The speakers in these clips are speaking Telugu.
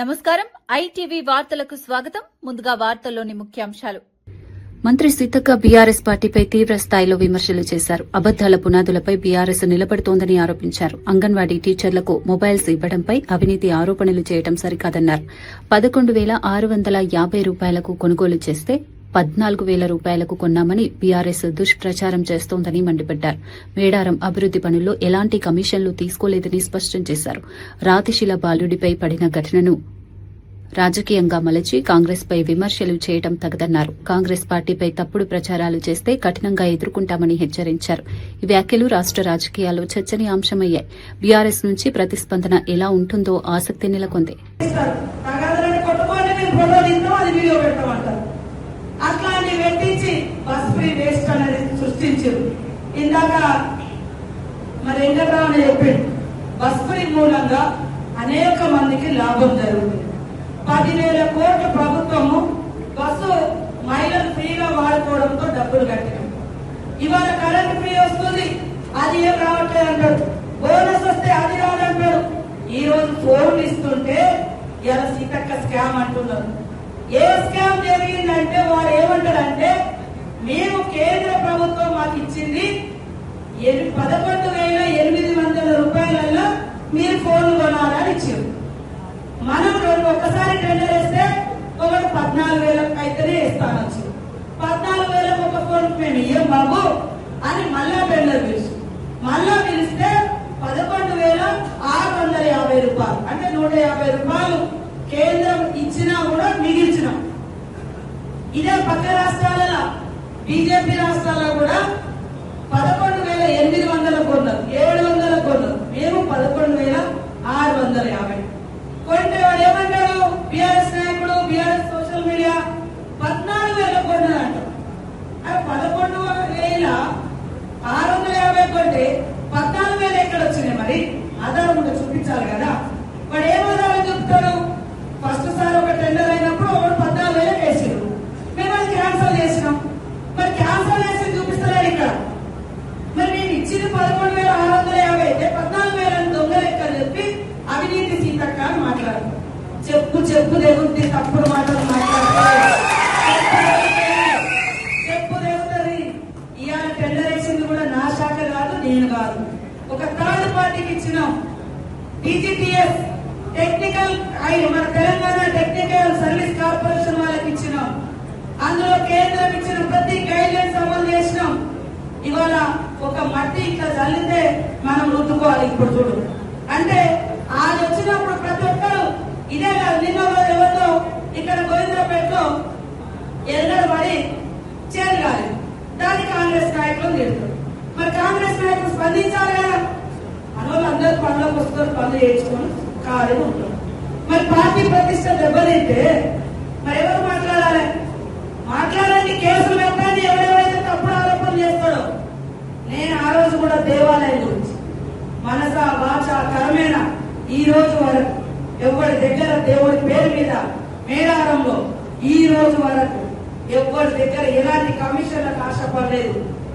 నమస్కారం. ఐటీవీ వార్తలకు స్వాగతం. ముందుగా వార్తల్లోని ముఖ్యాంశాలు. మంత్రి సీతక్క బీఆర్ఎస్ పార్టీపై తీవ్ర స్థాయిలో విమర్శలు చేశారు. అబద్దాల పునాదులపై బీఆర్ఎస్ నిలబడుతోందని ఆరోపించారు. అంగన్వాడీ టీచర్లకు మొబైల్స్ ఇవ్వడంపై అవినీతి ఆరోపణలు చేయడం సరికాదన్నారు. 11,650 రూపాయలకు కొనుగోలు చేస్తే 14,000 రూపాయలకు కొన్నామని బీఆర్ఎస్ దుష్ప్రచారం చేస్తోందని మండిపడ్డారు. మేడారం అభివృద్ది పనుల్లో ఎలాంటి కమిషన్లు తీసుకోలేదని స్పష్టం చేశారు. రాతిశిల బాలుడిపై పడిన ఘటనను రాజకీయంగా మలచి కాంగ్రెస్ పై విమర్శలు చేయడం తగదన్నారు. కాంగ్రెస్ పార్టీపై తప్పుడు ప్రచారాలు చేస్తే కఠినంగా ఎదుర్కొంటామని హెచ్చరించారు. ఈ వ్యాఖ్యలు రాష్ట రాజకీయాల్లో చర్చనీయాంశమయ్యాయి. బీఆర్ఎస్ నుంచి ప్రతిస్పందన ఎలా ఉంటుందో ఆసక్తి నెలకొంది. అట్లాంటి పెట్టించి బస్ ఫ్రీ వేస్ట్ అనేది సృష్టించారు. ఇందాక మరి వెంకటరావు చెప్పిండు, బస్ ఫ్రీ మూలంగా అనేక మందికి లాభం జరుగుతుంది. 10,000 కోట్ల ప్రభుత్వము బస్సు మహిళలు ఫ్రీగా వాడుకోవడంతో డబ్బులు కట్టినాం. ఇవాళ కరెంట్ ఫ్రీ వస్తుంది, అది ఏం రావట్లేదు అంటారు. బోనస్ వస్తే అది రాదంటారు. ఈ రోజు ఫోన్లు ఇస్తుంటే ఇలా సీతక్క స్కామ్ అంటున్నారు. ఏ స్కామ్ జరిగిందంటే వాడు ఏమంటారంటే, మేము కేంద్ర ప్రభుత్వం మాకు ఇచ్చింది 11,800 రూపాయలలో మీరు ఫోన్లు కొనాలని ఇచ్చారు. మనం ఒక్కసారి టెండర్ వేస్తే ఒకటి 14,000 అయితేనే ఇస్తానొచ్చు. 14,000 ఒక ఫోన్ మేము ఇయ్యం బాబు అని మళ్ళా టెండర్ పిలుసు. మళ్ళా పిలిస్తే 11,650 రూపాయలు, అంటే 150 రూపాయలు కేంద్రం ఇచ్చినా కూడా మిగిల్చినాం. ఇదే పక్క రాష్ట్రాలలో బీజేపీ రాష్ట్రాల్లో కూడా 11,800 కొన్నారు, 700 కొన్నారు. మేము 11,650 కొంటే వాడు ఏమంటాడు, బీఆర్ఎస్ నాయకుడు, బీఆర్ఎస్ సోషల్ మీడియా 14,000 కొన్నారంట. 11,650 కొంటే 14,000 ఎక్కడ వచ్చినాయి? మరి ఆధారం కూడా చూపించాలి కదా. వాడు ఏం ఆధారం చూపుతాడు? ఫస్ట్ సార్ ఒక టెండర్ అయినప్పుడు ఒకటి 14,000 వేసారు, మేము అది క్యాన్సల్ చేసినాం. మరి క్యాన్సల్ చేసి చూపిస్తలేడు ఇక్కడ. మరి నేను ఇచ్చింది 11,650 అయితే 14,000 దొంగ లెక్క చెప్పి అవినీతి సీతక్క అని మాట్లాడు. చెప్పు దేవుద్ది, తప్పుడు మాటలు మాట్లాడుతుంది. చెప్పు దేవుతుంది. ఇవాళ టెండర్ వేసింది కూడా నా శాఖ కాదు, నేను కాదు, ఒక థర్డ్ పార్టీకి ఇచ్చినాం. టీజీటీఎస్ టెక్నికల్ మన తెలంగాణ టెక్నికల్ సర్వీస్ కార్పొరేషన్ వాళ్ళకి ఇచ్చినాం. అందులో కేంద్రం ఇచ్చిన ప్రతి గైడ్ లైన్స్ అమలు చేసినాం. ఇవాళ ఒక మట్టి ఇట్లా చల్లితే మనం రుద్దుకోవాలి. ఇప్పుడు చూడు అంటే అది వచ్చినప్పుడు ప్రతి ఒక్కరు ఇదే కాదు. నిన్న ఎవరితో ఇక్కడ గోవిందరాపేటలో ఎన్నడు పడి చేరగాలి, దాన్ని కాంగ్రెస్ నాయకులు తిడుతారు. మరి కాంగ్రెస్ నాయకులు స్పందించాలి కదా. మనోళ్ళు అందరూ పనులకు వస్తారు, పనులు చేయించుకొని ఖాళీ ఉంటాం. మరి పార్టీ ప్రతిష్ట దెబ్బతింటే మరి ఎవరు మాట్లాడాలి? మాట్లాడండి, కేసులు పెట్టండి. ఎవరెవరైతే తప్పుడు ఆరోపణలు చేస్తాడో. నేను ఆ రోజు కూడా దేవాలయం గురించి మనస వాచ కరమేణ ఈ రోజు వరకు ఎవరి దగ్గర దేవుడి పేరు మీద మేడారంలో ఈ రోజు వరకు ఎవరి దగ్గర ఎలాంటి కమిషన్లకు ఆశపడలేదు.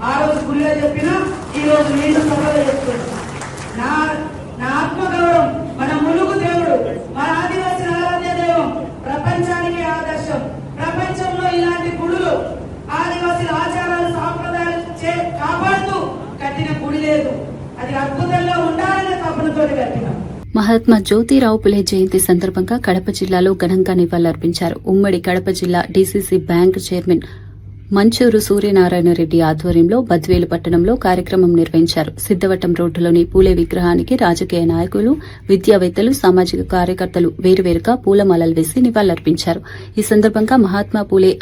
ఆ రోజు గుళ్ళో చెప్పినా ఈ రోజు నేను సభలో చెప్తున్నా. నా ఆత్మగౌరవం, మన ములుగు దేవుడు, మన ఆదివాసీ ఆరాధ్య దైవం, ప్రపంచానికి ఆదర్శం. ప్రపంచంలో ఇలాంటి గుడులు ఆదివాసీల ఆచారాలు సాంప్రదాయాలు కాపాడుతూ కట్టిన గుడి లేదు. అది అద్భుతంగా ఉండాలనే తపనతో కట్టినాం. మహాత్మా జ్యోతిరావు పులే జయంతి సందర్భంగా కడప జిల్లాలో ఘనంగా నివాళులర్పించారు. ఉమ్మడి కడప జిల్లా DCC bank chairman Manchuru Suryanarayana Reddy ఆధ్వర్యంలో బద్వేలు పట్టణంలో కార్యక్రమం నిర్వహించారు. సిద్దవటం రోడ్డులోని పూలే విగ్రహానికి రాజకీయ నాయకులు, విద్యావేత్తలు, సామాజిక కార్యకర్తలు వేరువేరుగా పూలమాలలు వేసి నివాళులర్పించారు. ఈ సందర్భంగా మహాత్మా పూలే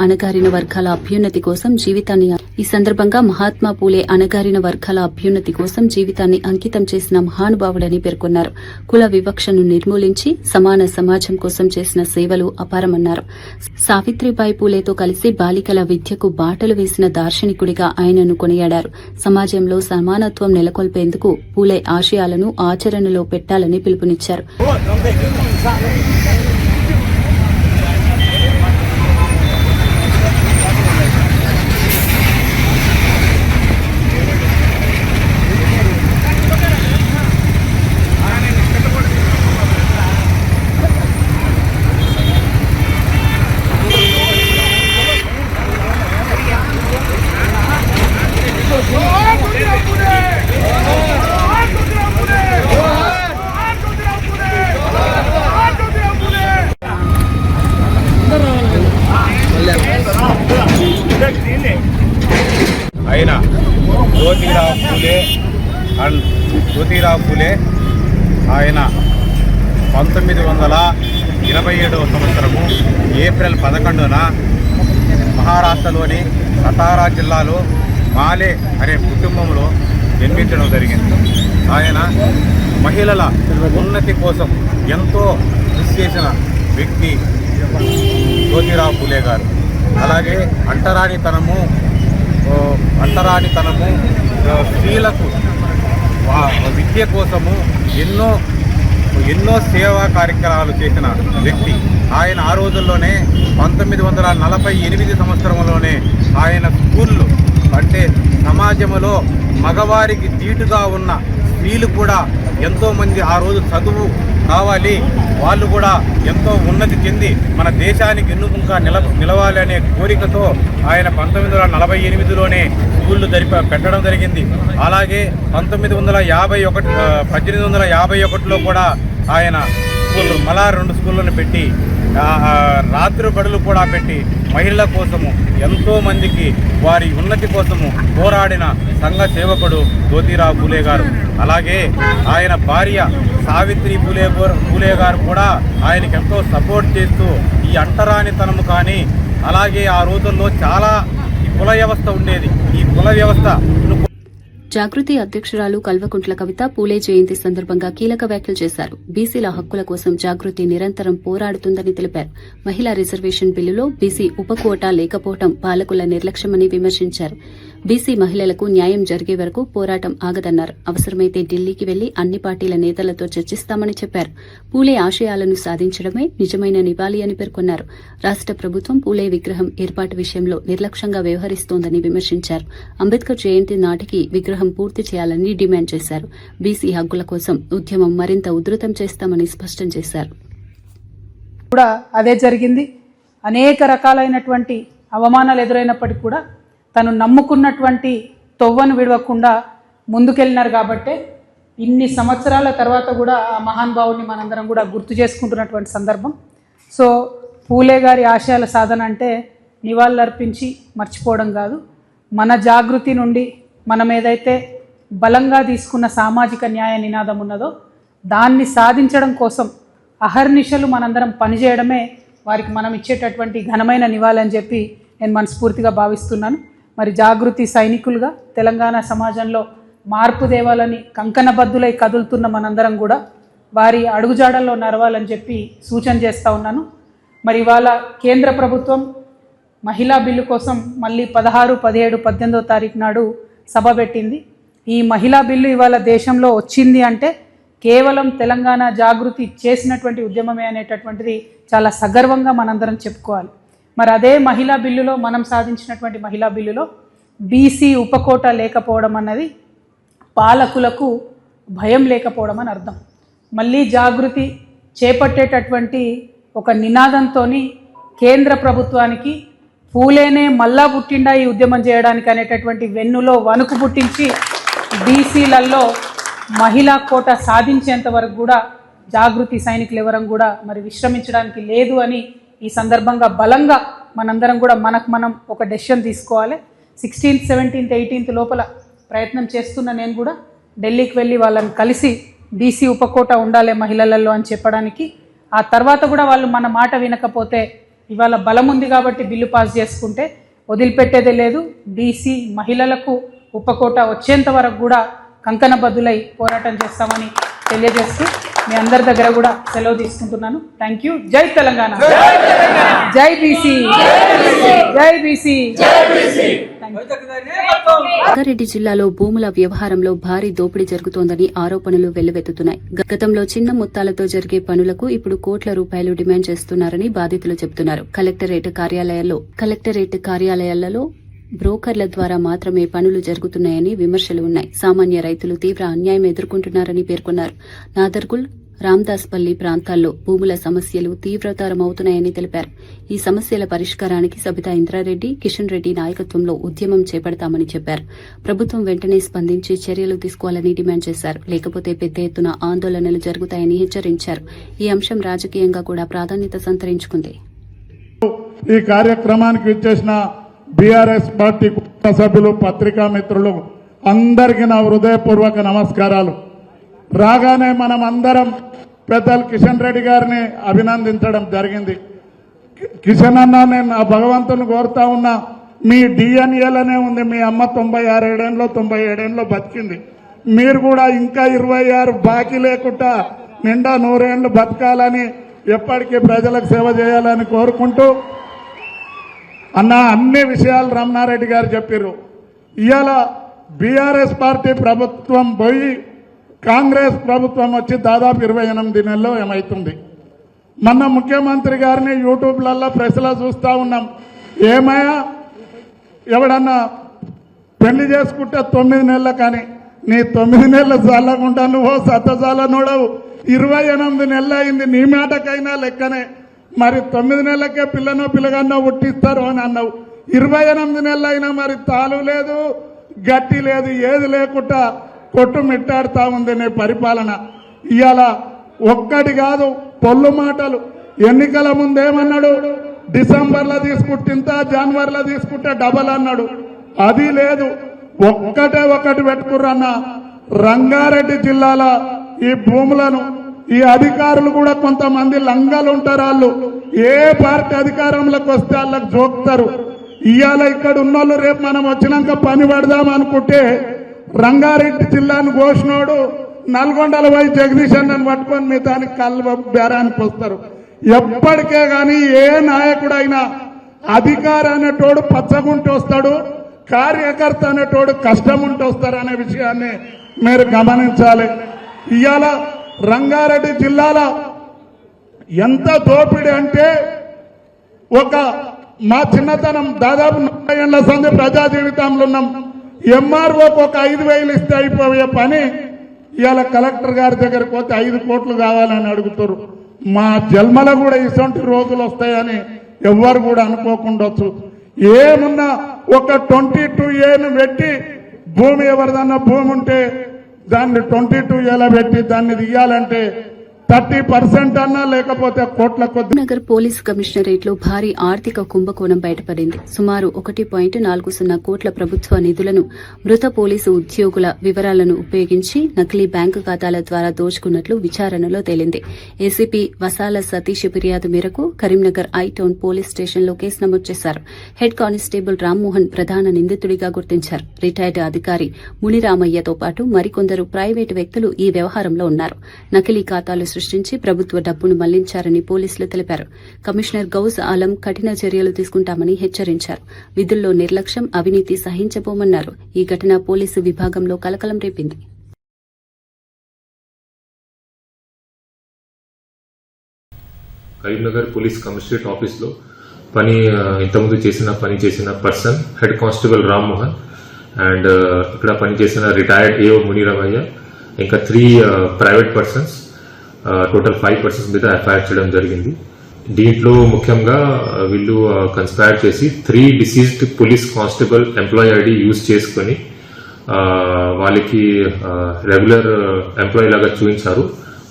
అణగారిన వర్గాల అభ్యున్నతి కోసం జీవితాన్ని అంకితం చేసిన మహానుభావుడని పేర్కొన్నారు. కుల వివక్షను నిర్మూలించి సమాన సమాజం కోసం చేసిన సేవలు అపారమన్నారు. సావిత్రిబాయి పూలేతో కలిసి బాలికల విద్యకు బాటలు వేసిన దార్శనికుడిగా ఆయనను కొనియాడారు. సమాజంలో సమానత్వం నెలకొల్పేందుకు పూలే ఆశయాలను ఆచరణలో పెట్టాలని పిలుపునిచ్చారు. జ్యోతిరావు ఫులే ఆయన 1927వ సంవత్సరము ఏప్రిల్ 11న మహారాష్ట్రలోని సతారా జిల్లాలో మాలే అనే కుటుంబంలో జన్మించడం జరిగింది. ఆయన మహిళల ఉన్నతి కోసం ఎంతో కృషి చేసిన వ్యక్తి జ్యోతిరావు ఫులే గారు. అలాగే అంటరానితనము స్త్రీలకు విద్య కోసము ఎన్నో సేవా కార్యక్రమాలు చేసిన వ్యక్తి. ఆయన ఆ రోజుల్లోనే 1948 సంవత్సరంలోనే ఆయన స్కూళ్ళు అంటే సమాజంలో మగవారికి దీటుగా ఉన్న స్త్రీలు కూడా ఎంతోమంది ఆ రోజు చదువు కావాలి, వాళ్ళు కూడా ఎంతో ఉన్నతి చెంది మన దేశానికి ఎన్నుముగా నిలవాలి అనే కోరికతో ఆయన 1948లోనే స్కూళ్ళు పెట్టడం జరిగింది. అలాగే 1851లో కూడా ఆయన స్కూళ్ళు మళ్ళా 2 స్కూళ్ళను పెట్టి రాత్రి బడులు కూడా పెట్టి మహిళల కోసము ఎంతో మందికి వారి ఉన్నతి కోసము పోరాడిన సంఘ సేవకుడు జ్యోతిరావు ఫులే గారు. అలాగే ఆయన భార్య సావిత్రి ఫులే గారు కూడా ఆయనకి ఎంతో సపోర్ట్ చేస్తూ ఈ అంటరానితనము కానీ అలాగే ఆ రోజుల్లో చాలా కుల వ్యవస్థ ఉండేది. ఈ కుల వ్యవస్థ జాగృతి అధ్యక్షురాలు కల్వకుంట్ల కవిత పూలే జయంతి సందర్భంగా కీలక వ్యాఖ్యలు చేశారు. బీసీల హక్కుల కోసం జాగృతి నిరంతరం పోరాడుతుందని తెలిపారు. మహిళా రిజర్వేషన్ బిల్లులో బీసీ ఉపకోటా లేకపోవడం పాలకుల నిర్లక్ష్యమని విమర్శించారు. బీసీ మహిళలకు న్యాయం జరిగే వరకు పోరాటం ఆగదన్నారు. అవసరమైతే ఢిల్లీకి వెళ్లి అన్ని పార్టీల నేతలతో చర్చిస్తామని చెప్పారు. పూలే ఆశయాలను సాధించడమే నిజమైన నివాళి అని పేర్కొన్నారు. రాష్ట ప్రభుత్వం పూలే విగ్రహం ఏర్పాటు విషయంలో నిర్లక్ష్యంగా వ్యవహరిస్తోందని విమర్శించారు. అంబేద్కర్ జయంతి నాటికి విగ్రహం పూర్తి చేయాలని డిమాండ్ చేశారు. బీసీ హక్కుల కోసం ఉద్యమం మరింత ఉధృతం చేస్తామని స్పష్టం చేశారు. కూడా అదే జరిగింది. అనేక రకాలైనటువంటి అవమానాలు ఎదురైనప్పటికీ కూడా తను నమ్ముకున్నటువంటి తొవ్వను విడవకుండా ముందుకెళ్ళినారు. కాబట్టే ఇన్ని సంవత్సరాల తర్వాత కూడా ఆ మహానుభావుని మనందరం కూడా గుర్తు చేసుకుంటున్నటువంటి సందర్భం. సో పూలే గారి ఆశయాల సాధన అంటే నివాళులర్పించి మర్చిపోవడం కాదు. మన జాగృతి నుండి మనం ఏదైతే బలంగా తీసుకున్న సామాజిక న్యాయ నినాదం ఉన్నదో దాన్ని సాధించడం కోసం అహర్నిశలు మనందరం పనిచేయడమే వారికి మనం ఇచ్చేటటువంటి ఘనమైన నివాళి అని చెప్పి నేను మనస్ఫూర్తిగా భావిస్తున్నాను. మరి జాగృతి సైనికులుగా తెలంగాణ సమాజంలో మార్పు దేవాలని కంకణబద్దులై కదులుతున్న మనందరం కూడా వారి అడుగుజాడల్లో నడవాలని చెప్పి సూచన చేస్తూ ఉన్నాను. మరి ఇవాళ కేంద్ర ప్రభుత్వం మహిళా బిల్లు కోసం మళ్ళీ 16, 17, 18వ తారీఖు నాడు సభ పెట్టింది. ఈ మహిళా బిల్లు ఇవాళ దేశంలో వచ్చింది అంటే కేవలం తెలంగాణ జాగృతి చేసినటువంటి ఉద్యమమే అనేటటువంటిది చాలా సగర్వంగా మనందరం చెప్పుకోవాలి. మరి అదే మహిళా బిల్లులో మనం సాధించినటువంటి మహిళా బిల్లులో బీసీ ఉపకోట లేకపోవడం అన్నది పాలకులకు భయం లేకపోవడం అని అర్థం. మళ్ళీ జాగృతి చేపట్టేటటువంటి ఒక నినాదంతో కేంద్ర ప్రభుత్వానికి పూలేనే మళ్ళా పుట్టిండా ఈ ఉద్యమం చేయడానికి అనేటటువంటి వెన్నులో వణుకు పుట్టించి బీసీలలో మహిళా కోట సాధించేంత వరకు కూడా జాగృతి సైనికులు ఎవరం కూడా మరి విశ్రమించడానికి లేదు అని ఈ సందర్భంగా బలంగా మనందరం కూడా మనం ఒక డెసిషన్ తీసుకోవాలి. 16th, 17th, 18th లోపల ప్రయత్నం చేస్తున్న నేను కూడా ఢిల్లీకి వెళ్ళి వాళ్ళని కలిసి బీసీ ఉపకోట ఉండాలి మహిళలలో అని చెప్పడానికి, ఆ తర్వాత కూడా వాళ్ళు మన మాట వినకపోతే ఇవాళ బలం ఉంది కాబట్టి బిల్లు పాస్ చేసుకుంటే వదిలిపెట్టేదే లేదు. బీసీ మహిళలకు ఉపకోట వచ్చేంత వరకు కూడా కంకణబద్దులై పోరాటం చేస్తామని తెలియజేస్తూ మీ అందరి దగ్గర కూడా సెలవు తీసుకుంటున్నాను. Thank you. జై తెలంగాణ, జై బీసీ, జై బీసీ. రంగారెడ్డి జిల్లాలో భూముల వ్యవహారంలో భారీ దోపిడీ జరుగుతోందని ఆరోపణలు వెల్లువెత్తుతున్నాయి. గతంలో చిన్న మొత్తాలతో జరిగే పనులకు ఇప్పుడు కోట్ల రూపాయలు డిమాండ్ చేస్తున్నారని బాధితులు చెబుతున్నారు. కలెక్టరేట్ కార్యాలయాలలో బ్రోకర్ల ద్వారా మాత్రమే పనులు జరుగుతున్నాయని విమర్శలు ఉన్నాయి. సామాన్య రైతులు తీవ్ర అన్యాయం ఎదుర్కొంటున్నారని పేర్కొన్నారు. నాదర్గుల్, రామ్దాస్పల్లి ప్రాంతాల్లో భూముల సమస్యలు తీవ్రతరమవుతున్నాయని తెలిపారు. ఈ సమస్యల పరిష్కారానికి సబితా ఇంద్రారెడ్డి, కిషన్ రెడ్డి నాయకత్వంలో ఉద్యమం చేపడతామని చెప్పారు. ప్రభుత్వం వెంటనే స్పందించి చర్యలు తీసుకోవాలని డిమాండ్ చేశారు. లేకపోతే పెద్ద ఎత్తున ఆందోళనలు జరుగుతాయని హెచ్చరించారు. ఈ అంశం రాజకీయంగా కూడా ప్రాధాన్యత సంతరించుకుంది. ఈ కార్యక్రమానికి విచ్చేసిన బీఆర్ఎస్ పార్టీ కుటుంబ సభ్యులు, పత్రికా మిత్రులు అందరికీ నా హృదయపూర్వక నమస్కారాలు. రాగానే మనం అందరం పెద్దలు కిషన్ రెడ్డి గారిని అభినందించడం జరిగింది. కిషన్ అన్న, నేను ఆ భగవంతుని కోరుతా ఉన్నా, మీ డిఎన్ఏలనే ఉంది, మీ అమ్మ 97 ఏళ్ళలో బతికింది. మీరు కూడా ఇంకా 26 బాకీ లేకుండా నిండా 100 ఏళ్ళు బతకాలని, ఎప్పటికీ ప్రజలకు సేవ చేయాలని కోరుకుంటూ, అన్న అన్ని విషయాలు రమణారెడ్డి గారు చెప్పారు. ఇవాళ బీఆర్ఎస్ పార్టీ ప్రభుత్వం పోయి కాంగ్రెస్ ప్రభుత్వం వచ్చి దాదాపు 28 నెలలు ఏమవుతుంది. మొన్న ముఖ్యమంత్రి గారిని యూట్యూబ్లలో ప్రెస్లో చూస్తూ ఉన్నాం. ఏమయ్యా, ఎవడన్నా పెళ్లి చేసుకుంటే 9 నెలలు, కానీ నీ 9 నెలలు చల్లకుండా నువ్వు సత్తజాల నోడవు. 28 నెలలు అయింది, నీ మాటకైనా లెక్కనే. మరి 9 నెలలకే పిల్లనో పిల్లగానో పుట్టిస్తారు అని అన్నావు. 28 నెలలు అయినా మరి తాలు లేదు, గట్టి లేదు, ఏది లేకుండా కొట్టు మిట్టాడుతా ఉంది నీ పరిపాలన. ఇవాళ ఒక్కటి కాదు, పొల్లు మాటలు. ఎన్నికల ముందేమన్నాడు, డిసెంబర్లో తీసుకుంటే జనవరిలో తీసుకుంటే డబల్ అన్నాడు. అది లేదు, ఒకటి పెట్టుకుర్రన్న. రంగారెడ్డి జిల్లాల ఈ భూములను ఈ అధికారులు కూడా కొంతమంది లంగాలు ఉంటారు. వాళ్ళు ఏ పార్టీ అధికారంలోకి వస్తే వాళ్ళకి జోక్తారు. ఇవాళ ఇక్కడ ఉన్నోళ్ళు రేపు మనం వచ్చినాక పని పడదాం అనుకుంటే రంగారెడ్డి జిల్లాను ఘోషణోడు నల్గొండల పోయి జగదీష్ అన్నని పట్టుకొని మీ దానికి కళ్ళు బేరానికి వస్తారు. ఎప్పటికే గాని ఏ నాయకుడైనా అధికారి అనేటోడు పచ్చగుంటూ వస్తాడు, కార్యకర్త అనేటోడు కష్టం ఉంటూ వస్తారు అనే విషయాన్ని మీరు గమనించాలి. ఇవాళ రంగారెడ్డి జిల్లాలో ఎంత దోపిడీ అంటే, మా చిన్నతనం దాదాపు 40 ఏళ్ల సంది ప్రజా జీవితంలో ఉన్నాం. ఎంఆర్ఓకి ఒక 5,000 ఇస్తే అయిపోయే పని ఇవాళ కలెక్టర్ గారి దగ్గరికి పోతే 5 కోట్లు కావాలని అడుగుతారు. మా జన్మలో కూడా ఇటువంటి రోజులు వస్తాయని ఎవ్వరు కూడా అనుకోకుండొచ్చు. ఏమున్నా ఒక 22A పెట్టి, భూమి ఎవరిదన్నా భూమి ఉంటే దాన్ని 22A పెట్టి దాన్ని తీయాలంటే 30% అన్నా, లేకపోతే కోట్ల కొద్ది. నగర్ పోలీస్ కమిషనరేట్ లో భారీ ఆర్థిక కుంభకోణం బయటపడింది. సుమారు 1.40 కోట్ల ప్రభుత్వ నిధులను మృత పోలీసు ఉద్యోగుల వివరాలను ఉపయోగించి నకిలీ బ్యాంకు ఖాతాల ద్వారా దోచుకున్నట్లు విచారణలో తేలింది. ఏసీపీ వసాల సతీష్ ఫిర్యాదు మేరకు కరీంనగర్ ఐటౌన్ పోలీస్ స్టేషన్లో కేసు నమోదు చేశారు. హెడ్ కానిస్టేబుల్ రామ్మోహన్ ప్రధాన నిందితుడిగా గుర్తించారు. రిటైర్డ్ అధికారి మునిరామయ్యతో పాటు మరికొందరు ప్రైవేటు వ్యక్తులు ఈ వ్యవహారంలో ఉన్నారు. నకిలీ ఖాతాలు సృష్టించి ప్రభుత్వ డబ్బును మళ్లించారని పోలీసులు తెలిపారు. కమిషనర్ గౌజ్ ఆలం కఠిన చర్యలు తీసుకుంటామని హెచ్చరించారు. విధుల్లో నిర్లక్ష్యం, అవినీతి సహించబోమన్నారు. ఈ ఘటన పోలీసు విభాగంలో కలకలం రేపింది. కరీంనగర్ పోలీస్ కమిషనరేట్ ఆఫీస్ లో ఇంతకుముందు పని చేసిన person head constable Rammohan and ఇక్కడ పనిచేసిన రిటైర్డ్ ఏఓ మునిరామయ్య, ఇంకా 3 ప్రైవేట్ పర్సన్స్, టోటల్ 5 పర్సన్స్ మీద ఎఫ్ఐఆర్ చేయడం జరిగింది. దీంట్లో ముఖ్యంగా వీళ్ళు కన్స్పైర్ చేసి 3 deceased police constable employee ID use చేసుకుని వాళ్ళకి రెగ్యులర్ ఎంప్లాయీ లాగా చూపించారు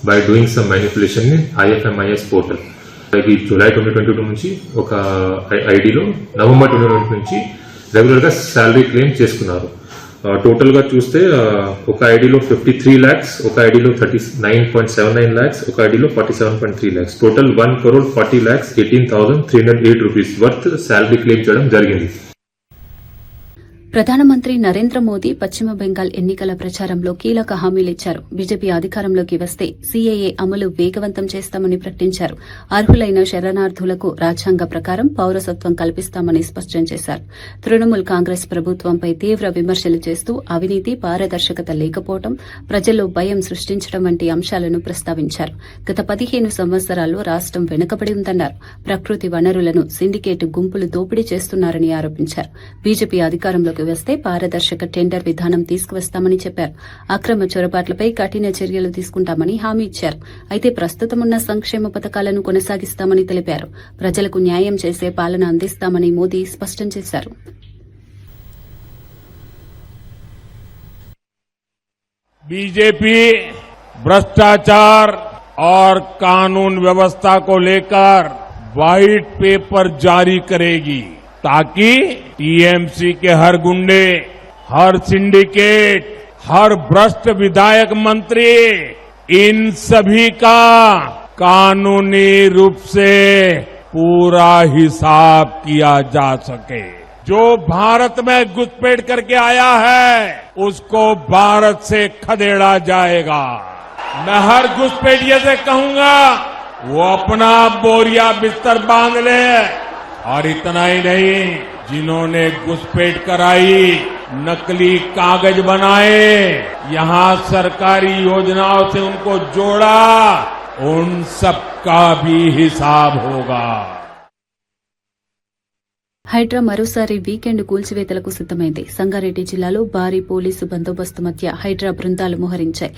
by doing some manipulation in IFMIS portal. ఇది జూలై 2022 నుంచి ఒక ఐడిలో నవంబర్ 2020 నుంచి రెగ్యులర్ గా శాలరీ క్లెయిమ్ చేసుకున్నారు. టోటల్ గా చూస్తే ఒక ఐడిలో 53 lakhs, ఒక ఐడిలో 39.79 lakhs, ఒక ఐడిలో 47.3 lakhs, total 1,40,18,308 rupees worth salary claim చేయడం జరిగింది. ప్రధానమంత్రి నరేంద్ర మోదీ పశ్చిమ బెంగాల్ ఎన్నికల ప్రచారంలో కీలక హామీలిచ్చారు. బీజేపీ అధికారంలోకి వస్తే సీఏఏ అమలు వేగవంతం చేస్తామని ప్రకటించారు. అర్హులైన శరణార్థులకు రాజ్యాంగ ప్రకారం పౌరసత్వం కల్పిస్తామని స్పష్టం చేశారు. తృణమూల్ కాంగ్రెస్ ప్రభుత్వంపై తీవ్ర విమర్శలు చేస్తూ అవినీతి, పారదర్శకత లేకపోవడం, ప్రజల్లో భయం సృష్టించడం వంటి అంశాలను ప్రస్తావించారు. గత 15 సంవత్సరాల్లో రాష్టం వెనుకబడి ఉందన్నారు. ప్రకృతి వనరులను సిండికేట్ గుంపులు దోపిడీ చేస్తున్నారని ఆరోపించారు. బీజేపీ అధికారంలోకి వస్తే పారదర్శక టెండర్ విధానం తీసుకువస్తామని చెప్పారు. అక్రమ చొరబాట్లపై కఠిన చర్యలు తీసుకుంటామని హామీ ఇచ్చారు. అయితే ప్రస్తుతమున్న సంక్షేమ పథకాలను కొనసాగిస్తామని తెలిపారు. ప్రజలకు న్యాయం చేసే పాలన అందిస్తామని మోదీ స్పష్టం చేశారు. बीजेपी भ्रष्टाचार और कानून व्यवस्था को लेकर व्हाइट पेपर जारी करेगी ताकि टीएमसी के हर गुंडे, हर सिंडिकेट, हर भ्रष्ट विधायक मंत्री इन सभी का कानूनी रूप से पूरा हिसाब किया जा सके। जो भारत में घुसपैठ करके आया है उसको भारत से खदेड़ा जाएगा। मैं हर घुसपैठिए से कहूंगा वो अपना बोरिया बिस्तर बांध ले। और इतना ही नहीं, जिन्होंने घुसपैठ कराई, नकली कागज बनाए, यहां सरकारी योजनाओं से उनको जोड़ा, उन सबका भी हिसाब होगा। హైడ్రా మరోసారి వీకెండ్ కూల్చివేతలకు సిద్దమైంది. సంగారెడ్డి జిల్లాలో భారీ పోలీసు బందోబస్తు మధ్య హైడ్రా బృందాలు మోహరించాయి.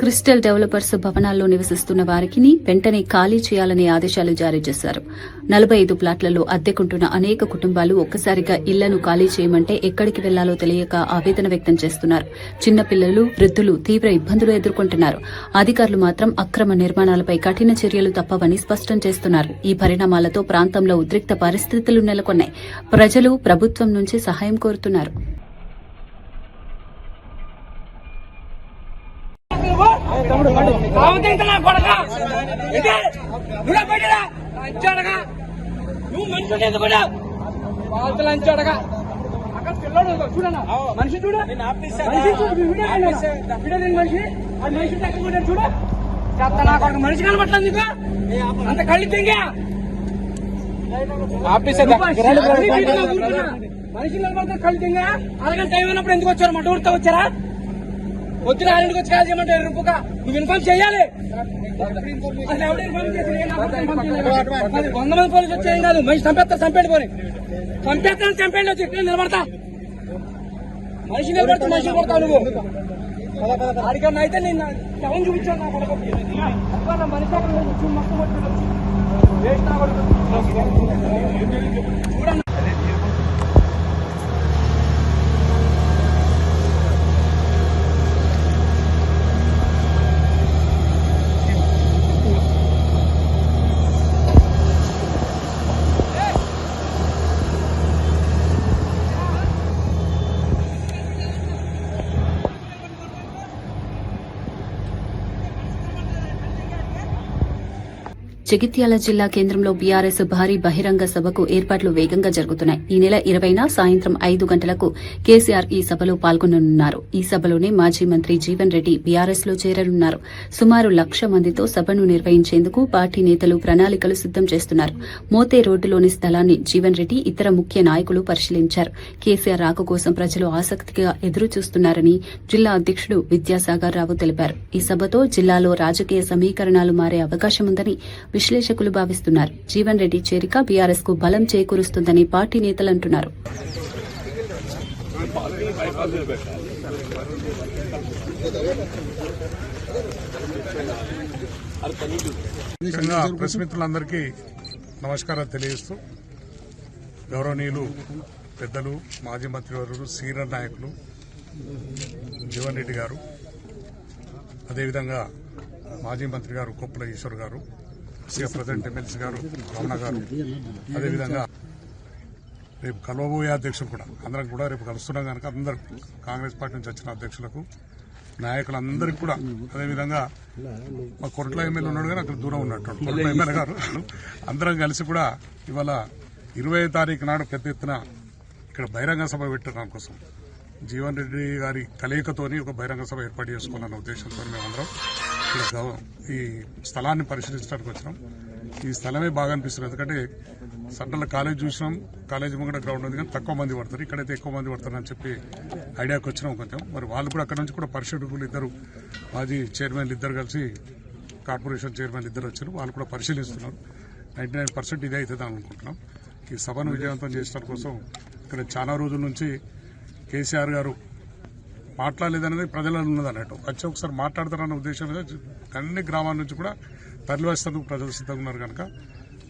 క్రిస్టల్ డెవలపర్స్ భవనాల్లో నివసిస్తున్న వారికి వెంటనే ఖాళీ చేయాలనే ఆదేశాలు జారీ చేశారు. 45 ప్లాట్లలో అద్దెకుంటున్న అనేక కుటుంబాలు ఒక్కసారిగా ఇళ్లను ఖాళీ చేయమంటే ఎక్కడికి వెళ్లాలో తెలియక ఆవేదన వ్యక్తం చేస్తున్నారు. చిన్నపిల్లలు, వృద్దులు తీవ్ర ఇబ్బందులు ఎదుర్కొంటున్నారు. అధికారులు మాత్రం అక్రమ నిర్మాణాలపై కఠిన చర్యలు తప్పవని స్పష్టం చేస్తున్నారు. ఈ పరిణామాలతో ప్రాంతంలో ఉద్రిక్త పరిస్థితులు నెలకొన్నాయి. ప్రజలు ప్రభుత్వం నుంచి సహాయం కోరుతున్నారు. నువ్వు మనిషి కూడా వాళ్ళతో లంచాడగా అక్కడ పిల్లడు చూడనా మనిషి చూడ మనిషి అది మనిషి తక్కువ చూడ చేస్తా నాకు ఒక మనిషి కనబట్టలేదు నీకు అంత కళ్ళు తెంగా మనిషి నిలబడతా కళ్ళు తెంగా అలాగే టైం అయినప్పుడు ఎందుకు వచ్చారు మా ఊరితో వచ్చారా పొద్దున 6 వచ్చి కాల్ చేయమంటే రూపుక నువ్వు ఇన్ఫార్మ్ చేయాలి. అసలు ఎవరు ఇన్ఫార్మ్ చేసి 100 మంది పోలీసులు వచ్చేయం కాదు. మనిషి చంపేయండి పోనీ చంపేయండి వచ్చి ఇక్కడ నిలబడతా మనిషి నిలబడతా మనిషి కొడతావు నువ్వు అడిగన్నా అయితే నేను ఎవరు చూపించాను నా కొడుకు మనిషి మొత్తం వేస్ట్ నా కొడుకు చూడండి. జగిత్యాల జిల్లా కేంద్రంలో బీఆర్ఎస్ భారీ బహిరంగ సభకు ఏర్పాట్లు వేగంగా జరుగుతున్నాయి. ఈ నెల 20న సాయంత్రం 5 గంటలకు కేసీఆర్ ఈ సభలో పాల్గొననున్నారు. ఈ సభలోనే మాజీ మంత్రి జీవన్ రెడ్డి బీఆర్ఎస్ లో చేరనున్నారు. సుమారు 1,00,000 మందితో సభను నిర్వహించేందుకు పార్టీ నేతలు ప్రణాళికలు సిద్దం చేస్తున్నారు. మోతే రోడ్డులోని స్థలాన్ని జీవన్ రెడ్డి ఇతర ముఖ్య నాయకులు పరిశీలించారు. కేసీఆర్ రాక కోసం ప్రజలు ఆసక్తిగా ఎదురు చూస్తున్నారని జిల్లా అధ్యకుడు విద్యాసాగర్ రావు తెలిపారు. ఈ సభతో జిల్లాలో రాజకీయ సమీకరణాలు మారే అవకాశముందని విశ్లేషకులు భావిస్తున్నారు. జీవన్ రెడ్డి చేరిక బీఆర్ఎస్ కు బలం చేకూరుస్తుందని పార్టీ నేతలు అంటున్నారు. ప్రెస్ మిత్రులందరికీ నమస్కారాలు తెలియజేస్తూ, గౌరవనీయులు పెద్దలు మాజీ మంత్రివర్యులు సీనియర్ నాయకులు జీవన్ రెడ్డి గారు, అదేవిధంగా మాజీ మంత్రి గారు కొప్పుల ఈశ్వర్ గారు, ప్రెసిడెంట్ ఎమ్మెల్సీ గారు రమణ గారు, అదేవిధంగా రేపు కలవబోయే అధ్యక్షులు కూడా అందరం కూడా రేపు కలుస్తున్నాం కనుక అందరూ కాంగ్రెస్ పార్టీ నుంచి వచ్చిన అధ్యక్షులకు, నాయకులందరికీ కూడా, అదేవిధంగా మా కొరట్ల ఎమ్మెల్యే ఉన్నాడు కానీ అక్కడ దూరం ఉన్నట్టు కొరట్ల ఎమ్మెల్యే గారు అందరం కలిసి కూడా ఇవాళ 20వ తారీఖు నాడు పెద్ద ఎత్తున ఇక్కడ బహిరంగ సభ పెట్టడం కోసం జీవన్ రెడ్డి గారి కలయికతోని ఒక బహిరంగ సభ ఏర్పాటు చేసుకోవాలన్న ఉద్దేశంతో మేమందరం ఇక్కడ ఈ స్థలాన్ని పరిశీలించడానికి వచ్చినాం. ఈ స్థలమే బాగా అనిపిస్తుంది. ఎందుకంటే సెంట్రల్ కాలేజ్ చూసినాం, కాలేజ్ ముంగడ గ్రౌండ్ ఉంది కానీ తక్కువ మంది పడతారు, ఇక్కడైతే ఎక్కువ మంది పడతారని చెప్పి ఐడియాకి వచ్చినాం కొంచెం. మరి వాళ్ళు కూడా అక్కడ నుంచి కూడా పరిశీలకులు ఇద్దరు, మాజీ చైర్మన్లు ఇద్దరు కలిసి, కార్పొరేషన్ చైర్మన్లు ఇద్దరు వచ్చారు, వాళ్ళు కూడా పరిశీలిస్తున్నారు. 99% ఇదే అవుతుంది అనుకుంటున్నాం. ఈ సభను విజయవంతం చేయడం కోసం ఇక్కడ చాలా రోజుల నుంచి కేసీఆర్ గారు మాట్లాడలేదనేది ప్రజలలో ఉన్నది అన్నట్టు. వచ్చి ఒకసారి మాట్లాడతారన్న ఉద్దేశం మీద అన్ని గ్రామాల నుంచి కూడా తరలివేసేందుకు ప్రజలు సిద్ధంగా ఉన్నారు కనుక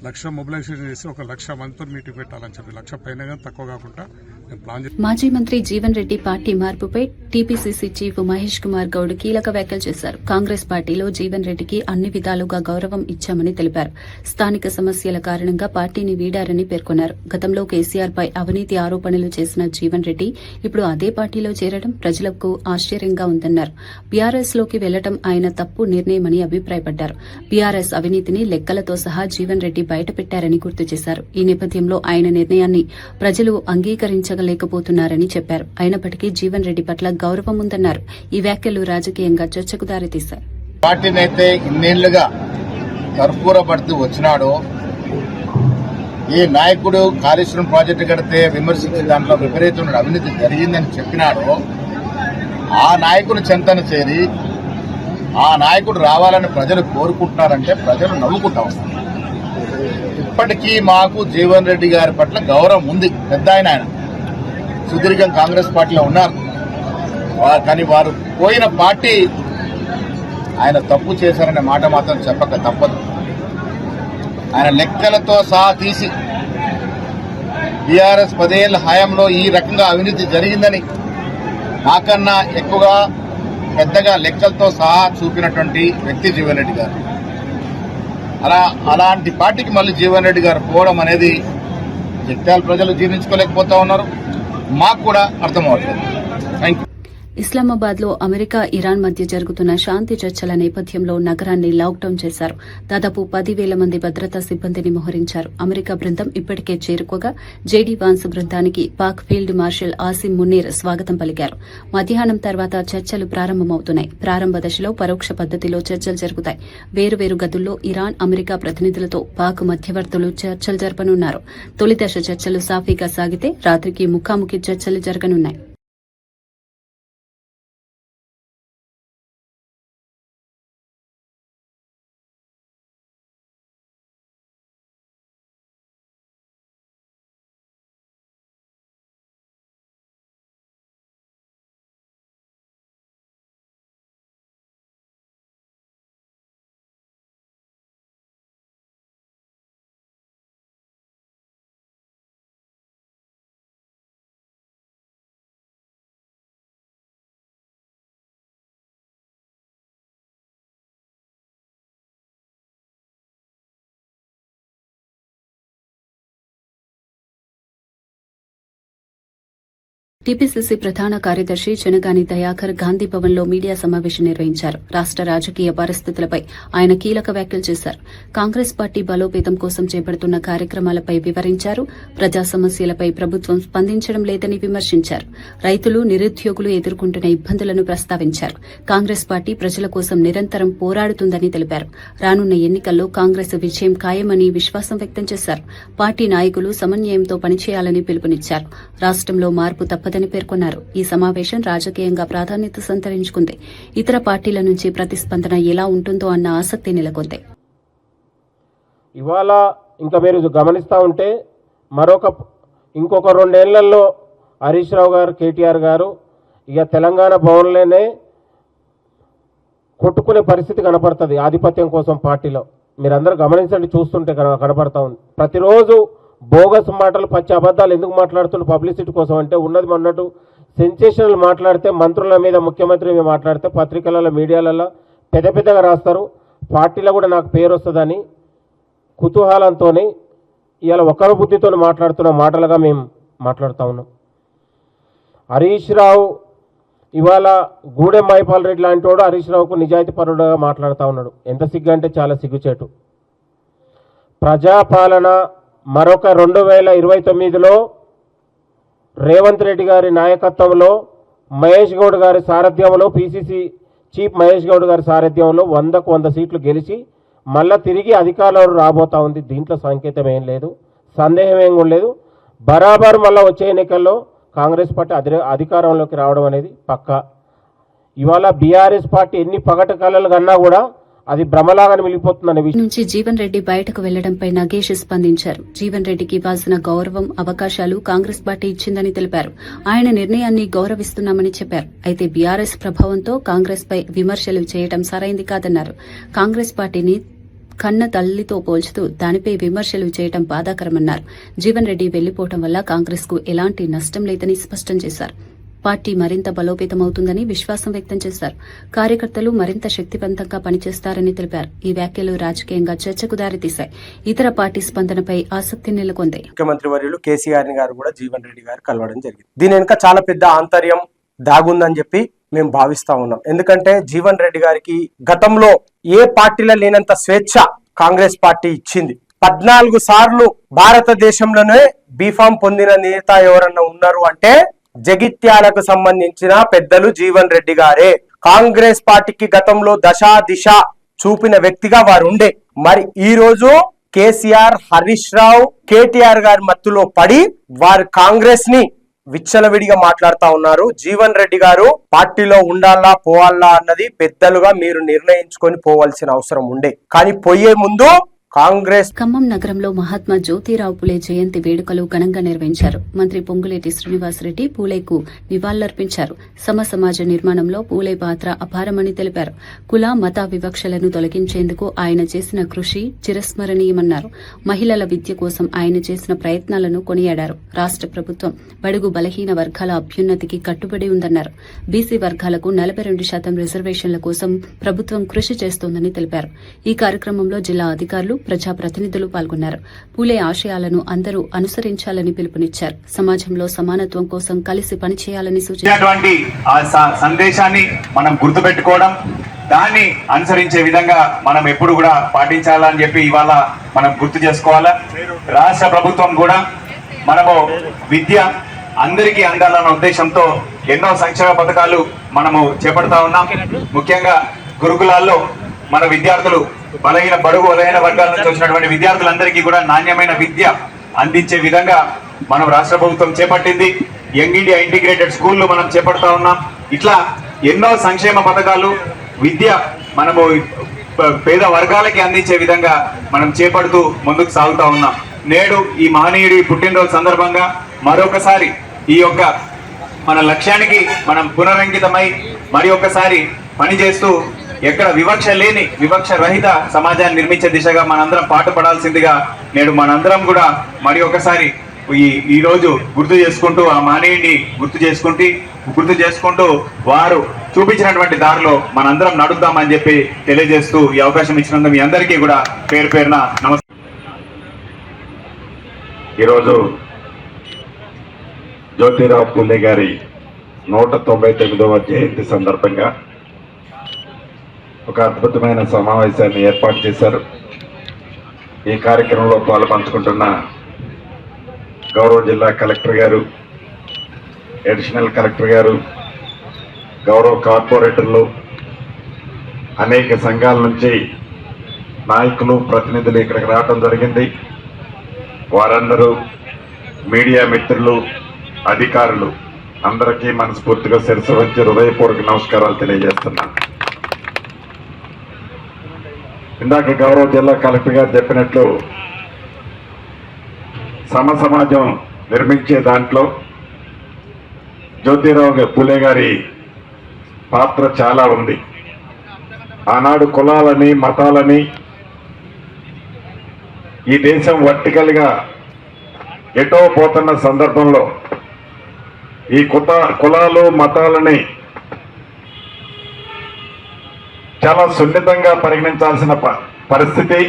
1,00,000 మొబిలైజేషన్ చేసి 1,00,000 మందితో మీటింగ్ పెట్టాలని చెప్పి 1,00,000 పైన కానీ తక్కువ కాకుండా నేను ప్లాన్ చేసి మాజీ మంత్రి జీవన్ రెడ్డి పార్టీ మార్పుపై టీపీసీసీ చీఫ్ మహేష్ కుమార్ గౌడ్ కీలక వ్యాఖ్యలు చేశారు. కాంగ్రెస్ పార్టీలో జీవన్ రెడ్డికి అన్ని విధాలుగా గౌరవం ఇచ్చామని తెలిపారు. స్థానిక సమస్యల కారణంగా పార్టీని వీడారని పేర్కొన్నారు. గతంలో కేసీఆర్ పై అవినీతి ఆరోపణలు చేసిన జీవన్ రెడ్డి ఇప్పుడు అదే పార్టీలో చేరడం ప్రజలకు ఆశ్చర్యంగా ఉందన్నారు. బీఆర్ఎస్ లోకి వెళ్లడం ఆయన తప్పు నిర్ణయమని అభిప్రాయపడ్డారు. బీఆర్ఎస్ అవినీతిని లెక్కలతో సహా జీవన్ రెడ్డి బయటపెట్టారని గుర్తు చేశారు. ఈ నేపథ్యంలో ఆయన నిర్ణయాన్ని ప్రజలు అంగీకరించలేకపోతున్నారని చెప్పారు. అయినప్పటికీ జీవన్ రెడ్డి పట్ల గౌరవం ఉందన్నారు. ఈ వ్యాఖ్యలు రాజకీయంగా చర్చకు దారితీశారు. పార్టీనైతే ఇన్నేళ్లుగా కర్పూరపడుతూ వచ్చినాడో, ఏ నాయకుడు కాళేశ్వరం ప్రాజెక్టు కడితే విమర్శించి దాంట్లో విపరీతమైన అవినీతి జరిగిందని చెప్పినాడో ఆ నాయకుడు చెంతన చేరి ఆ నాయకుడు రావాలని ప్రజలు కోరుకుంటున్నారంటే ప్రజలు నవ్వుకుంటా వస్తారు. ఇప్పటికీ మాకు జీవన్ రెడ్డి గారి పట్ల గౌరవం ఉంది. పెద్ద ఆయన సుదీర్ఘం కాంగ్రెస్ పార్టీలో ఉన్నారు. కానీ వారు పోయిన పార్టీ ఆయన తప్పు చేశారనే మాట మాత్రం చెప్పక తప్పదు. ఆయన లెక్కలతో సహా తీసి బీఆర్ఎస్ 10 ఏళ్ల హయాంలో ఈ రకంగా అవినీతి జరిగిందని నాకన్నా ఎక్కువగా పెద్దగా లెక్కలతో సహా చూపినటువంటి వ్యక్తి జీవన్ రెడ్డి గారు. అలాంటి పార్టీకి మళ్ళీ జీవన్ రెడ్డి గారు పోవడం అనేది జగిత్యాల ప్రజలు జీర్ణించుకోలేకపోతా ఉన్నారు. మాకు కూడా అర్థమవుతుంది. Thank you. ఇస్లామాబాద్ లో అమెరికా ఇరాన్ మధ్య జరుగుతున్న శాంతి చర్చల నేపథ్యంలో నగరాన్ని లాక్డౌన్ చేశారు. దాదాపు 10,000 మంది భద్రతా సిబ్బందిని మోహరించారు. అమెరికా బృందం ఇప్పటికే చేరుకోగా జేడీ వాన్స్ బృందానికి పాక్ ఫీల్డ్ మార్షల్ ఆసిమ్ మునీర్ స్వాగతం పలికారు. మధ్యాహ్నం తర్వాత చర్చలు ప్రారంభమవుతున్నాయి. ప్రారంభ దశలో పరోక్ష పద్దతిలో చర్చలు జరుగుతాయి. వేరువేరు గదుల్లో ఇరాన్, అమెరికా ప్రతినిధులతో పాక్ మధ్యవర్తులు చర్చలు జరపనున్నారు. తొలి దశ చర్చలు సాఫీగా సాగితే రాత్రికి ముఖాముఖి చర్చలు జరగనున్నాయి. టీపీసీసీ ప్రధాన కార్యదర్శి చెనగాని దయాకర్ గాంధీ భవన్ లో మీడియా సమావేశం నిర్వహించారు. రాష్ట రాజకీయ పరిస్థితులపై ఆయన కీలక వ్యాఖ్యలు చేశారు. కాంగ్రెస్ పార్టీ బలోపేతం కోసం చేపడుతున్న కార్యక్రమాలపై వివరించారు. ప్రజా సమస్యలపై ప్రభుత్వం స్పందించడం లేదని విమర్శించారు. రైతులు, నిరుద్యోగులు ఎదుర్కొంటున్న ఇబ్బందులను ప్రస్తావించారు. కాంగ్రెస్ పార్టీ ప్రజల కోసం నిరంతరం పోరాడుతుందని తెలిపారు. రానున్న ఎన్నికల్లో కాంగ్రెస్ విజయం ఖాయమని విశ్వాసం వ్యక్తం చేశారు. పార్టీ నాయకులు సమన్వయంతో పనిచేయాలని పిలుపునిచ్చారు. రాష్టంలో మార్పు తప్పదని పేర్కొన్నారు. ఈ సమావేశం రాజకీయంగా ప్రాధాన్యత సంతరించుకుంది. ఇతర పార్టీల నుంచి ప్రతిస్పందన ఎలా ఉంటుందో అన్న ఆసక్తి నెలకొంది. ఇవాళ ఇంకా మీరు గమనిస్తూ ఉంటే ఇంకొక 2 ఏళ్లలో హరీష్ రావు గారు, కేటీఆర్ గారు ఇక తెలంగాణ భవన్లోనే కొట్టుకునే పరిస్థితి కనపడుతుంది. ఆధిపత్యం కోసం పార్టీలో మీరందరూ గమనించండి, చూస్తుంటే కనపడతా ఉంది. ప్రతిరోజు బోగస్ మాటలు, పచ్చి అబద్ధాలు ఎందుకు మాట్లాడుతున్న పబ్లిసిటీ కోసం అంటే ఉన్నది మొన్నట్టు సెన్సేషనల్ మాట్లాడితే మంత్రుల మీద, ముఖ్యమంత్రి మీద మాట్లాడితే పత్రికలలో, మీడియాలలో పెద్దగా రాస్తారు. పార్టీలో కూడా నాకు పేరు వస్తుందని కుతూహలంతో ఇవాళ ఒకరి బుద్ధితో మాట్లాడుతున్న మాటలుగా మేము మాట్లాడుతూ ఉన్నాం. హరీష్ రావు ఇవాళ గూడెం మైపాల్ రెడ్డి లాంటి వాడు హరీష్ రావుకు నిజాయితీ పరుడుగా మాట్లాడుతూ ఉన్నాడు. ఎంత సిగ్గు అంటే చాలా సిగ్గుచేటు. ప్రజాపాలన మరొక 2029లో రేవంత్ రెడ్డి గారి నాయకత్వంలో, మహేష్ గౌడ్ గారి సారథ్యంలో, పీసీసీ చీఫ్ మహేష్ గౌడ్ గారి సారథ్యంలో 100కు 100 సీట్లు గెలిచి మళ్ళా తిరిగి అధికారంలో రాబోతా ఉంది. దీంట్లో సంకేతం ఏం లేదు, సందేహం ఏం లేదు. బరాబర్ మళ్ళీ వచ్చే ఎన్నికల్లో కాంగ్రెస్ పార్టీ అధికారంలోకి రావడం అనేది పక్కా. ఇవాళ బీఆర్ఎస్ పార్టీ ఎన్ని పగటి కళలు కన్నా కూడా అది భ్రమలాగానే మిగిలిపోతుందనే విషయం నుంచి జీవన్ రెడ్డి బయటకు వెళ్లడంపై నగేష్ స్పందించారు. జీవన్ రెడ్డికి ఇవ్వాల్సిన గౌరవం, అవకాశాలు కాంగ్రెస్ పార్టీ ఇచ్చిందని తెలిపారు. ఆయన నిర్ణయాన్ని గౌరవిస్తున్నామని చెప్పారు. అయితే బీఆర్ఎస్ ప్రభావంతో కాంగ్రెస్ పై విమర్శలు చేయడం సరైంది కాదన్నారు. కాంగ్రెస్ పార్టీని కన్న తల్లితో పోల్చుతూ దానిపై విమర్శలు చేయడం బాధాకరమన్నారు. జీవన్ రెడ్డి వెళ్లిపోవడం వల్ల కాంగ్రెస్ కు ఎలాంటి నష్టం లేదని స్పష్టం చేశారు. పార్టీ మరింత బలోపేతమవుతుందని విశ్వాసం వ్యక్తం చేశారు. కార్యకర్తలు మరింత శక్తివంతంగా పనిచేస్తారని తెలిపారు. ఈ వ్యాఖ్యలు రాజకీయంగా చర్చకు దారితీశాయి. ఇతర పార్టీ స్పందనపై ఆసక్తి నెలకొంది. ముఖ్యమంత్రి వర్యులు కేసీఆర్ గారు కూడా జీవన్ రెడ్డి గారు కలవడం జరిగింది. దీని వెనుక చాలా పెద్ద ఆంతర్యం దాగుందని చెప్పి మేము భావిస్తా ఉన్నాం. ఎందుకంటే జీవన్ రెడ్డి గారికి గతంలో ఏ పార్టీలో లేనంత స్వేచ్ఛ కాంగ్రెస్ పార్టీ ఇచ్చింది. 14 సార్లు భారతదేశంలోనే బీఫామ్ పొందిన నేత ఎవరన్నా ఉన్నారు అంటే జగిత్యాలకు సంబంధించిన పెద్దలు జీవన్ రెడ్డి గారే. కాంగ్రెస్ పార్టీకి గతంలో దశా దిశ చూపిన వ్యక్తిగా వారు ఉండే. మరి ఈ రోజు కేసీఆర్, హరీష్ రావు, కేటీఆర్ గారి మత్తులో పడి వారు కాంగ్రెస్ ని విచ్చలవిడిగా మాట్లాడుతా ఉన్నారు. జీవన్ రెడ్డి గారు పార్టీలో ఉండాలా పోవాలా అన్నది పెద్దలుగా మీరు నిర్ణయించుకొని పోవాల్సిన అవసరం ఉండే. కానీ పోయే ముందు కాంగ్రెస్. ఖమ్మం నగరంలో మహాత్మా జ్యోతిరావు పూలే జయంతి వేడుకలు ఘనంగా నిర్వహించారు. మంత్రి పొంగులేటి శ్రీనివాసరెడ్డి పూలేకు నివాళులర్పించారు. సమాజ నిర్మాణంలో పూలే పాత్ర అపారమని తెలిపారు. కుల మత వివక్షలను తొలగించేందుకు ఆయన చేసిన కృషి చిరస్మరణీయమన్నారు. మహిళల విద్య కోసం ఆయన చేసిన ప్రయత్నాలను కొనియాడారు. రాష్ట ప్రభుత్వం బడుగు బలహీన వర్గాల అభ్యున్నతికి కట్టుబడి ఉందన్నారు. బీసీ వర్గాలకు 42% రిజర్వేషన్ల కోసం ప్రభుత్వం కృషి చేస్తోందని తెలిపారు. ఈ కార్యక్రమంలో జిల్లా అధికారులు, ప్రజాప్రతినిధులు పాల్గొన్నారు. పూలే ఆశయాలను అందరూ అనుసరించాలని పిలుపునిచ్చారు. సమాజంలో సమానత్వం కోసం కలిసి పనిచేయాలని సూచించినటువంటి ఆ సందేశాన్ని మనం గుర్తుపెట్టుకోవడం, దాన్ని అనుసరించే విధంగా మనం ఎప్పుడు కూడా పాటించాలని చెప్పి ఇవాళ మనం గుర్తు చేసుకోవాలా. రాష్ట్ర ప్రభుత్వం కూడా మనము విద్య అందరికీ అందాలన్న ఉద్దేశంతో ఎన్నో సంక్షేమ పథకాలు మనము చేపడతా ఉన్నాం. ముఖ్యంగా గురుకులాల్లో మన విద్యార్థులు బలహీన వర్గాల నుంచి వచ్చినటువంటి విద్యార్థులందరికీ కూడా నాణ్యమైన విద్య అందించే విధంగా మనం రాష్ట్ర ప్రభుత్వం చేపట్టింది. యంగ్ ఇండియా ఇంటిగ్రేటెడ్ స్కూళ్లు మనం చేపడతా ఉన్నాం. ఇట్లా ఎన్నో సంక్షేమ పథకాలు విద్య మనము పేద వర్గాలకి అందించే విధంగా మనం చేపడుతూ ముందుకు సాగుతా ఉన్నాం. నేడు ఈ మహనీయుడి పుట్టినరోజు సందర్భంగా మరొకసారి ఈ యొక్క మన లక్ష్యానికి మనం పునరంకితమై మరి ఒకసారి పనిచేస్తూ ఎక్కడ వివక్ష లేని, వివక్ష రహిత సమాజాన్ని నిర్మించే దిశగా మనందరం పాటుపడాల్సిందిగా నేడు మనందరం కూడా మరి ఒకసారి ఈ రోజు గుర్తు చేసుకుంటూ ఆ మహనీయుడిని గుర్తు చేసుకుంటూ వారు చూపించినటువంటి దారిలో మనందరం నడుద్దామని చెప్పి తెలియజేస్తూ ఈ అవకాశం ఇచ్చినందుకు మీ అందరికీ కూడా పేరు పేరున నమస్కారం. ఈరోజు జ్యోతిరావు పూలే గారి 199వ జయంతి సందర్భంగా ఒక అద్భుతమైన సమావేశాన్ని ఏర్పాటు చేశారు. ఈ కార్యక్రమంలో పాల్పంచుకుంటున్న గౌరవ జిల్లా కలెక్టర్ గారు, అడిషనల్ కలెక్టర్ గారు, గౌరవ కార్పొరేటర్లు, అనేక సంఘాల నుంచి నాయకులు, ప్రతినిధులు ఇక్కడికి రావడం జరిగింది. వారందరూ మీడియా మిత్రులు, అధికారులు అందరికీ మనస్ఫూర్తిగా శిరస్సు వంచి హృదయపూర్వక నమస్కారాలు తెలియజేస్తున్నాను. ఇందాక గౌరవ జిల్లా కలెక్టర్ గారు చెప్పినట్లు సమాజం నిర్మించే దాంట్లో జ్యోతిరావు పూలే గారి పాత్ర చాలా ఉంది. ఆనాడు కులాలని, మతాలని ఈ దేశం వర్టికల్గా ఎటో పోతున్న సందర్భంలో ఈ కులాలు, మతాలని చాలా సున్నితంగా పరిగణించాల్సిన పరిస్థితి.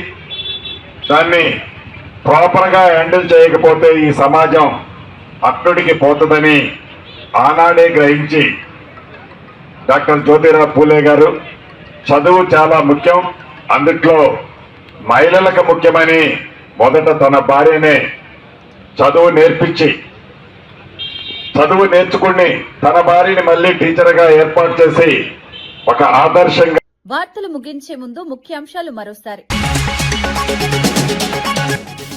దాన్ని ప్రాపర్గా హ్యాండిల్ చేయకపోతే ఈ సమాజం అట్టుడికి పోతుందని ఆనాడే గ్రహించి డాక్టర్ జ్యోతిరావు పూలే గారు చదువు చాలా ముఖ్యం, అందుట్లో మహిళలకు ముఖ్యమని మొదట తన భార్యనే చదువు నేర్చుకుని తన భార్యని మళ్ళీ టీచర్గా ఏర్పాటు చేసి ఒక ఆదర్శంగా. వార్తలు ముగించే ముందు ముఖ్యాంశాలు మరోసారి.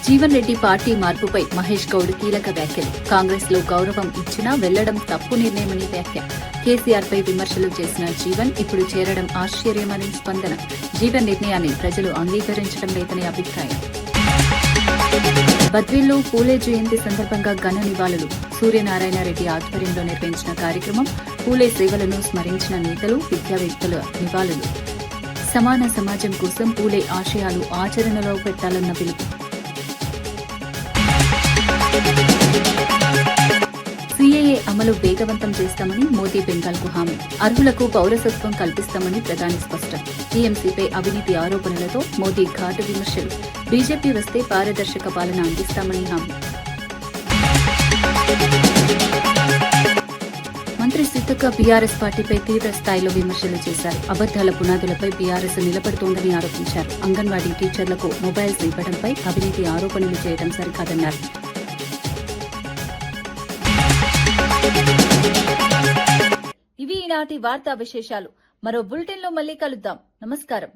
జీవన్ రెడ్డి పార్టీ మార్పుపై మహేష్ గౌడ్ కీలక వ్యాఖ్యలు. కాంగ్రెస్ లో గౌరవం ఇచ్చినా వెళ్లడం తప్పు నిర్ణయమని వ్యాఖ్య. కేసీఆర్ పై విమర్శలు చేసిన జీవన్ ఇప్పుడు చేరడం ఆశ్చర్యమని స్పందన. జీవన్ నిర్ణయాన్ని ప్రజలు అంగీకరించడం లేదని అభిప్రాయం. బద్వేల్లో పూలే జయంతి సందర్భంగా ఘన నివాళులు. సూర్యనారాయణ రెడ్డి ఆధ్వర్యంలో నిర్వహించిన కార్యక్రమం. పూలే సేవలను స్మరించిన నేతలు, విద్యావేత్తల నివాళులు. సమాన సమాజం కోసం పూలే ఆశయాలు ఆచరణలో పెట్టాలన్న పిలుపు. సీఏఏ అమలు వేగవంతం చేస్తామని మోదీ బెంగాల్కు హామీ. అర్హులకు పౌరసత్వం కల్పిస్తామని ప్రధాని స్పష్టం. టీఎంసీపై అవినీతి ఆరోపణలతో మోదీ ఘాటు విమర్శలు. బీజేపీ వస్తే పారదర్శక పాలన అందిస్తామని హామీ. మంత్రి సీతక్క బీఆర్ఎస్ పార్టీపై తీవ్ర స్థాయిలో విమర్శలు చేశారు. అబద్దాల పునాదులపై బీఆర్ఎస్ నిలబడుతోందని ఆరోపించారు. అంగన్వాడీ టీచర్లకు మొబైల్స్ ఇవ్వడంపై అవినీతి ఆరోపణలు చేయడం సరికాదన్నారు. ఇవి ఈనాటి వార్తా విశేషాలు. మరో బులెటిన్లో మళ్ళీ కలుద్దాం. నమస్కారం.